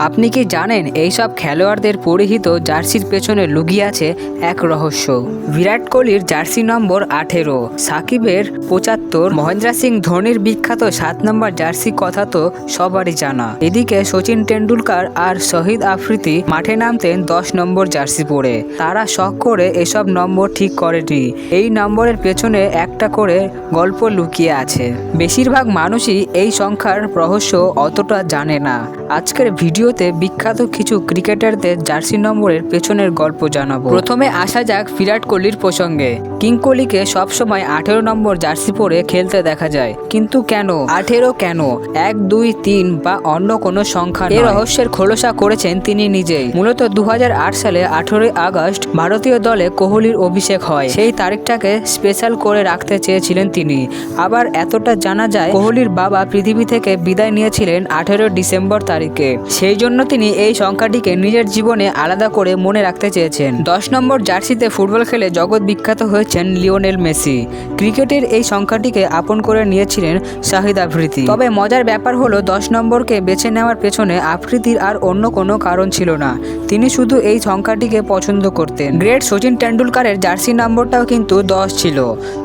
আপনি কি জানেন এইসব খেলোয়াড়দের পরিহিত জার্সির পেছনে লুকিয়ে আছে এক রহস্য। বিরাট কোহলির জার্সি নম্বর 18, সাকিবের 75, মহেন্দ্র সিং ধোনির বিখ্যাত 7 নম্বর জার্সি কথা তো সবারই জানা। এদিকে সচিন টেন্ডুলকার আর শহীদ আফ্রিদি মাঠে নামতেন 10 নম্বর জার্সি পরে। তারা শখ করে এসব নম্বর ঠিক করেনি। এই নম্বরের পেছনে একটা করে গল্প লুকিয়ে আছে। বেশিরভাগ মানুষই এই সংখ্যার রহস্য অতটা জানে না। আজকের ভিডিওতে বিখ্যাত কিছু ক্রিকেটারদের জার্সি নম্বরের পেছনের গল্প জানাবো। প্রথমে আসা যাক বিরাট কোহলির প্রসঙ্গে। কিং কোহলিকে সবসময় 18 নম্বর জার্সি পরে খেলতে দেখা যায়, কিন্তু কেন 18 কেন 1, 2, 3 বা অন্য কোনো সংখ্যা নয়? এই রহস্যের খোলসা করেছেন তিনি নিজেই। মূলত 2008 সালে 18 আগস্ট ভারতীয় দলে কোহলির অভিষেক হয়। সেই তারিখটাকে স্পেশাল করে রাখতে চেয়েছিলেন তিনি। আবার এতটা জানা যায় কোহলির বাবা পৃথিবী থেকে বিদায় নিয়েছিলেন 18 ডিসেম্বর তারিখে। সেই জন্য তিনি এই সংখ্যাটিকে নিজের জীবনে আলাদা করে মনে রাখতে চেয়েছেন। 10 নম্বর জার্সিতে ফুটবল খেলে জগৎ বিখ্যাত হয়েছেন লিওনেল মেসি। ক্রিকেটের এই সংখ্যাটিকে আপন করে নিয়েছিলেন শহীদ আফ্রিদি। তবে মজার ব্যাপার হলো 10 নম্বরকে বেছে নেওয়ার পেছনে আফ্রিদির আর অন্য কোনো কারণ ছিল না। তিনি শুধু এই সংখ্যাটিকে পছন্দ করতেন। গ্রেট সচিন টেন্ডুলকারের জার্সি নম্বরটাও কিন্তু 10 ছিল।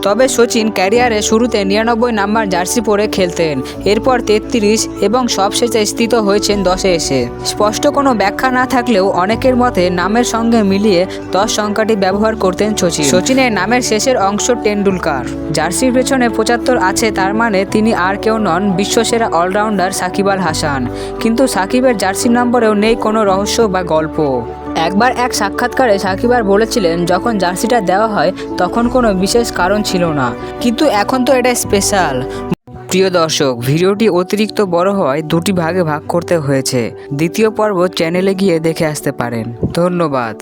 তবে সচিন ক্যারিয়ারে শুরুতে 99 নাম্বার জার্সি পরে খেলতেন, এরপর 33 এবং সবশেষে স্থিত হয়েছেন 10-এ এসে। স্পষ্ট কোনো ব্যাখ্যা না থাকলেও অনেকের মতে নামের সঙ্গে মিলিয়ে 10 সংখ্যাটি ব্যবহার করতেন সচিন। সচিনের নামের শেষের অংশ টেন্ডুলকার। জার্সির পেছনে 75 আছে, তার মানে তিনি আর কেউ নন বিশ্বসেরা অলরাউন্ডার সাকিব আল হাসান। কিন্তু সাকিবের জার্সি নম্বরেও নেই কোনো রহস্য বা গল্প। একবার এক সাক্ষাৎকারে সাকিব আর বলেছিলেন, যখন জার্সিটা দেওয়া হয় তখন কোনো বিশেষ কারণ ছিল না, কিন্তু এখন তো এটা স্পেশাল। প্রিয় দর্শক, ভিডিওটি অতিরিক্ত বড় হওয়ায় দুটি ভাগে ভাগ করতে হয়েছে। দ্বিতীয় পর্ব চ্যানেলে গিয়ে দেখে আসতে পারেন। ধন্যবাদ।